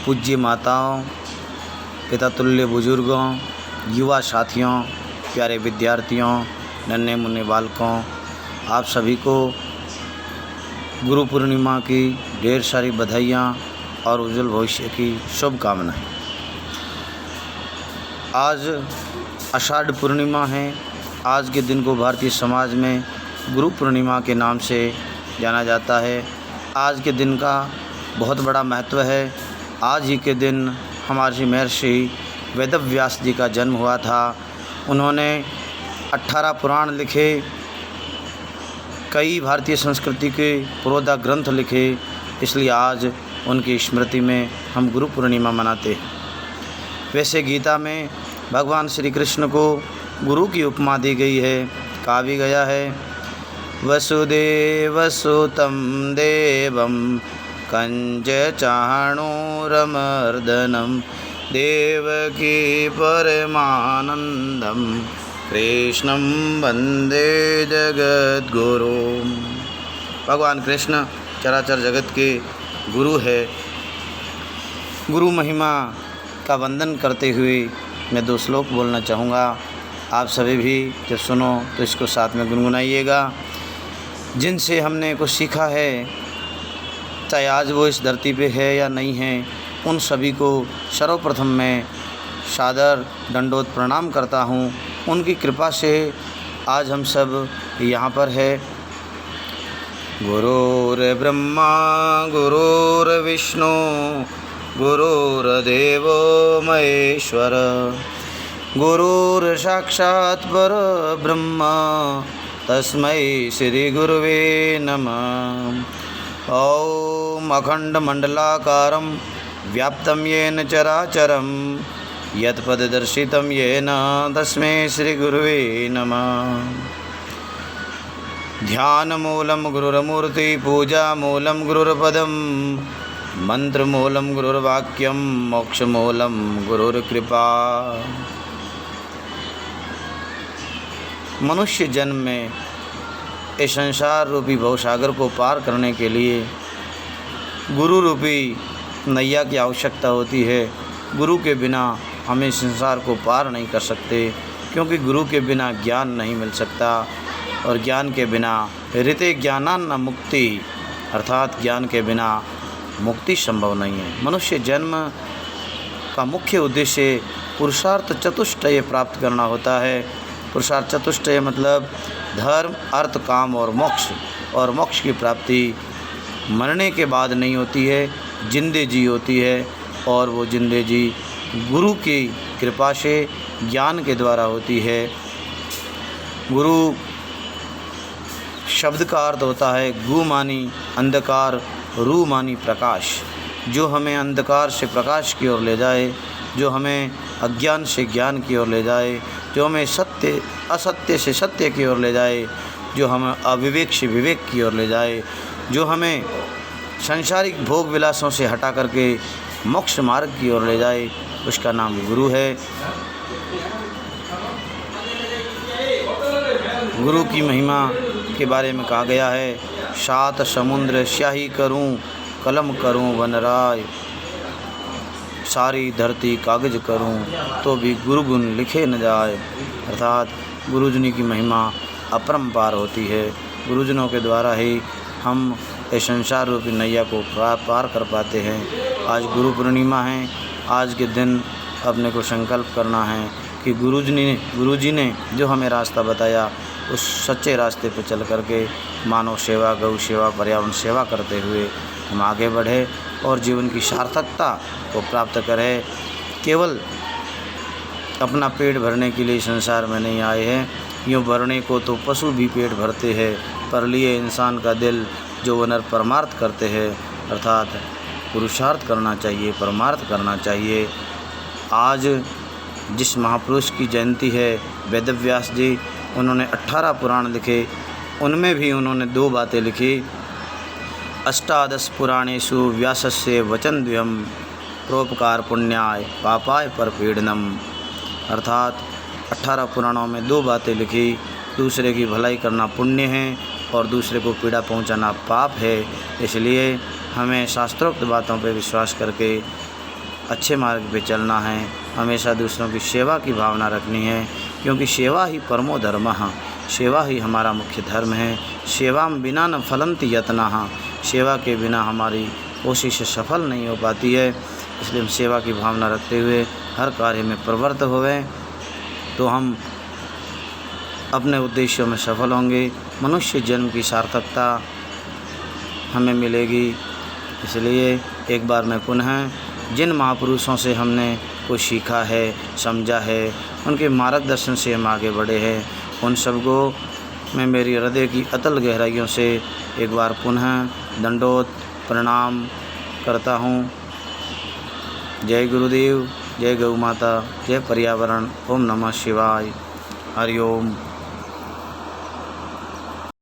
पूज्य माताओं, पिता तुल्य बुजुर्गों, युवा साथियों, प्यारे विद्यार्थियों, नन्हे मुन्ने बालकों, आप सभी को गुरु पूर्णिमा की ढेर सारी बधाइयाँ और उज्जवल भविष्य की शुभकामनाएं। आज आषाढ़ पूर्णिमा है। आज के दिन को भारतीय समाज में गुरु पूर्णिमा के नाम से जाना जाता है। आज के दिन का बहुत बड़ा महत्व है। आज ही के दिन हमारे महर्षि वेदव्यास जी का जन्म हुआ था। उन्होंने 18 पुराण लिखे, कई भारतीय संस्कृति के पुरोधा ग्रंथ लिखे, इसलिए आज उनकी स्मृति में हम गुरु पूर्णिमा मनाते हैं। वैसे गीता में भगवान श्री कृष्ण को गुरु की उपमा दी गई है। कहा भी गया है, वसुदेवसुतं देवं कंच चाणूरमर्दनं देवकी परमानंदं कृष्णं वंदे जगद्गुरु। भगवान कृष्ण चराचर जगत के गुरु है। गुरु महिमा का वंदन करते हुए मैं 2 श्लोक बोलना चाहूँगा। आप सभी भी जब सुनो तो इसको साथ में गुनगुनाइएगा। जिनसे हमने कुछ सीखा है, चाहे आज वो इस धरती पे है या नहीं है, उन सभी को सर्वप्रथम मैं सादर दंडोत प्रणाम करता हूँ। उनकी कृपा से आज हम सब यहाँ पर है। गुरुर्ब्रह्मा गुरुर्विष्णु गुरुर्देवो महेश्वर गुरुर्साक्षात् परब्रह्म तस्मै श्री गुरुवे नमः। ॐ अखण्डमण्डलाकारं व्याप्तं येन चराचरं यत्पददर्शितं येन तस्मै श्री गुरुवे नमः। ध्यानमूलं गुरुर्मूर्ति, पूजामूलं गुरुर्पदं, मंत्रमूलं गुरुर्वाक्यं, मोक्षमूलं गुरुर्कृपा। मनुष्य जन्म में इस संसार रूपी भवसागर को पार करने के लिए गुरु रूपी नैया की आवश्यकता होती है। गुरु के बिना हम इस संसार को पार नहीं कर सकते, क्योंकि गुरु के बिना ज्ञान नहीं मिल सकता, और ज्ञान के बिना ऋते ज्ञानान्न मुक्ति, अर्थात ज्ञान के बिना मुक्ति संभव नहीं है। मनुष्य जन्म का मुख्य उद्देश्य पुरुषार्थ चतुष्टय प्राप्त करना होता है। पुरुषार्थ चतुष्टय मतलब धर्म, अर्थ, काम और मोक्ष। और मोक्ष की प्राप्ति मरने के बाद नहीं होती है, जिंदे जी होती है, और वो जिंदे जी गुरु की कृपा से ज्ञान के द्वारा होती है। गुरु शब्द का अर्थ होता है गु मानी अंधकार, रू मानी प्रकाश। जो हमें अंधकार से प्रकाश की ओर ले जाए, जो हमें अज्ञान से ज्ञान की ओर ले जाए, जो हमें असत्य से सत्य की ओर ले जाए, जो हमें अविवेक से विवेक की ओर ले जाए, जो हमें सांसारिक भोग विलासों से हटा करके मोक्ष मार्ग की ओर ले जाए, उसका नाम गुरु है। गुरु की महिमा के बारे में कहा गया है, 7 समुद्र स्याही करूं, कलम करूं वनराय, सारी धरती कागज करूं, तो भी गुरु गुण लिखे न जाए। अर्थात गुरुजनी की महिमा अपरंपार होती है। गुरुजनों के द्वारा ही हम इस संसार रूपी नैया को पार कर पाते हैं। आज गुरु पूर्णिमा है। आज के दिन अपने को संकल्प करना है कि गुरु जी ने जो हमें रास्ता बताया, उस सच्चे रास्ते पर चल करके मानव सेवा, गौ सेवा, पर्यावरण सेवा करते हुए हम आगे बढ़े और जीवन की सार्थकता को प्राप्त करें। केवल अपना पेट भरने के लिए संसार में नहीं आए हैं। यूँ भरने को तो पशु भी पेट भरते हैं, पर लिए इंसान का दिल जो वह नर परमार्थ करते हैं, अर्थात पुरुषार्थ करना चाहिए, परमार्थ करना चाहिए। आज जिस महापुरुष की जयंती है वेदव्यास जी, उन्होंने 18 पुराण लिखे। उनमें भी उन्होंने 2 बातें लिखी। 18 पुराणेषु व्यासस्य वचनद्वयम् प्रोपकार पुण्याय पापाय परपीडनम। अर्थात 18 पुराणों में 2 बातें लिखी। दूसरे की भलाई करना पुण्य है और दूसरे को पीड़ा पहुंचाना पाप है। इसलिए हमें शास्त्रोक्त बातों पर विश्वास करके अच्छे मार्ग पे चलना है, हमेशा दूसरों की सेवा की भावना रखनी है, क्योंकि सेवा ही परमो धर्मः, सेवा ही हमारा मुख्य धर्म है। सेवाम बिना न फलन्ति यत्नः, सेवा के बिना हमारी कोशिश सफल नहीं हो पाती है। इसलिए हम सेवा की भावना रखते हुए हर कार्य में प्रवृत्त होवें तो हम अपने उद्देश्यों में सफल होंगे, मनुष्य जन्म की सार्थकता हमें मिलेगी। इसलिए एक बार मैं पुनः जिन महापुरुषों से हमने कुछ सीखा है, समझा है, उनके मार्गदर्शन से हम आगे बढ़े हैं, उन सबको मैं मेरी हृदय की अतल गहराइयों से एक बार पुनः दंडोत प्रणाम करता हूँ। जय गुरुदेव, जय गौ माता, जय पर्यावरण। ओम नमः शिवाय। हरि ओम।